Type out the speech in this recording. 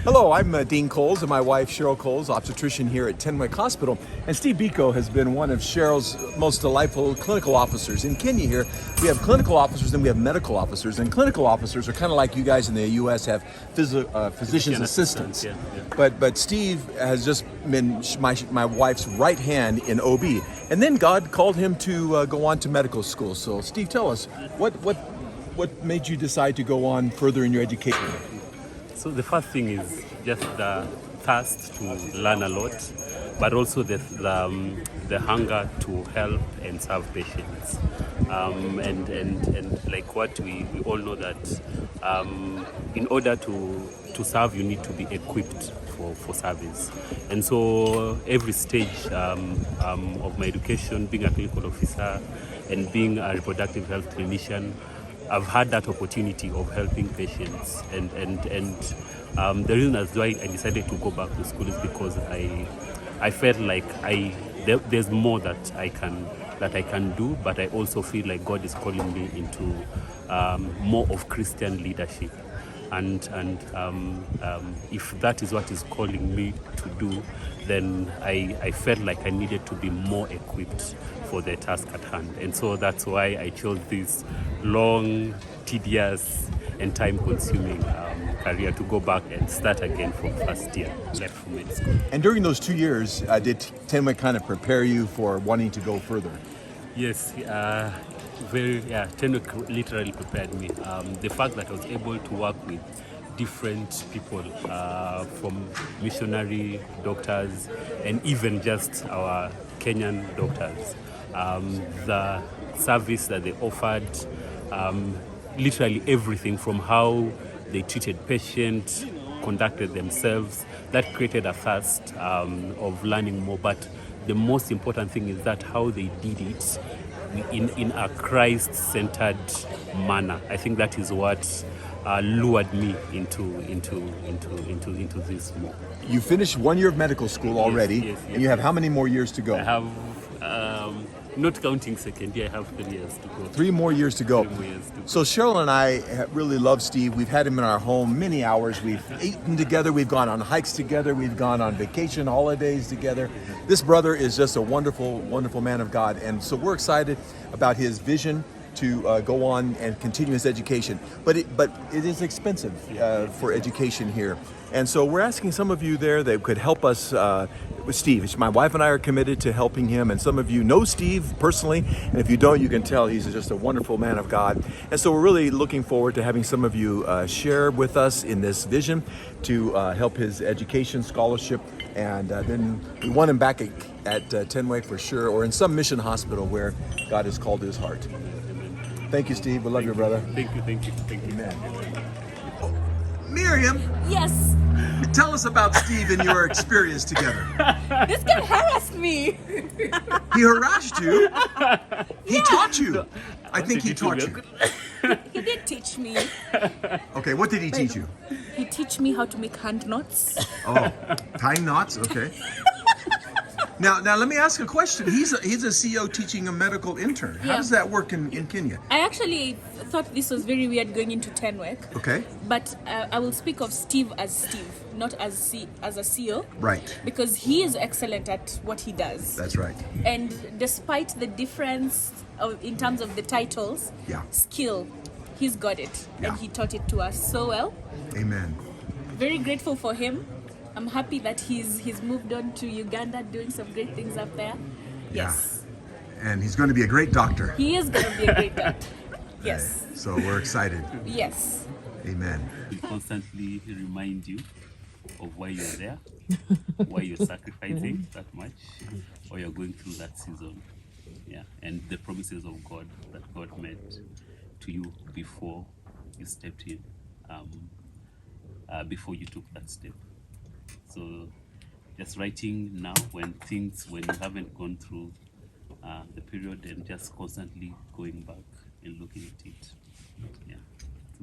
Hello, I'm Dean Coles and my wife Cheryl Coles, obstetrician here at Tenwick Hospital. And Steve Biko has been one of Cheryl's most delightful clinical officers. In Kenya here, we have clinical officers and we have medical officers. And clinical officers are kind of like you guys in the U.S. have physician's assistants. Yeah. But Steve has just been my wife's right hand in OB. And then God called him to go on to medical school. So Steve, tell us, what made you decide to go on further in your education? So the first thing is just the thirst to learn a lot, but also the hunger to help and serve patients. And like what we all know that in order to serve, you need to be equipped for service. And so every stage of my education, being a clinical officer and being a reproductive health clinician, I've had that opportunity of helping patients, and the reason as why I decided to go back to school is because I felt like there's more that I can do, but I also feel like God is calling me into more of Christian leadership, and if that is what is calling me to do, then I felt like I needed to be more equipped for the task at hand. And so that's why I chose this long, tedious, and time-consuming career to go back and start again from first year, left from med school. And during those 2 years, did Tenwick kind of prepare you for wanting to go further? Yes, Tenwick literally prepared me. The fact that I was able to work with different people, from missionary doctors and even just our Kenyan doctors, the service that they offered, literally everything from how they treated patients, conducted themselves, that created a thirst of learning more. But the most important thing is that how they did it in a Christ-centered manner. I think that is what lured me into this more. You finished 1 year of medical school already, Yes. and you have how many more years to go? I have, not counting second year, I have 3 years to go. 3 more years to go. 3 more years to go. So Cheryl and I really love Steve. We've had him in our home many hours. We've eaten together. We've gone on hikes together. We've gone on vacation holidays together. This brother is just a wonderful, wonderful man of God. And so we're excited about his vision to go on and continue his education. But it is expensive for education here. And so we're asking some of you there that could help us with Steve. My wife and I are committed to helping him, and some of you know Steve personally, and if you don't, you can tell he's just a wonderful man of God. And so we're really looking forward to having some of you share with us in this vision to help his education scholarship, and then we want him back at Tenwick for sure, or in some mission hospital where God has called his heart. Thank you, Steve. We love you, brother. Thank you. Amen. Miriam, Yes, tell us about Steve and your experience together. this guy harassed me. He harassed you. He taught you. I think he taught you. He did teach me. Okay, what did he teach you? He teach me how to make hand knots. Oh, tying knots. Okay. Now let me ask a question. He's a CO teaching a medical intern. How Yeah. does that work in Kenya? I actually thought this was very weird going into Tenwick. Okay. But I will speak of Steve as Steve, not as a CEO. Right. Because he is excellent at what he does. That's right. And despite the difference in terms of the titles, Yeah. skill, he's got it. Yeah. And he taught it to us so well. Amen. Very grateful for him. I'm happy that he's moved on to Uganda, doing some great things up there. Yes. And he's going to be a great doctor. He is going to be a great doctor. Yes. So we're excited. Yes. Amen. We constantly remind you of why you're there, why you're sacrificing that much, or you're going through that season. Yeah, and the promises of God that God made to you before you stepped in, before you took that step. So just writing now when you haven't gone through the period, and just constantly going back and looking at it. Yeah.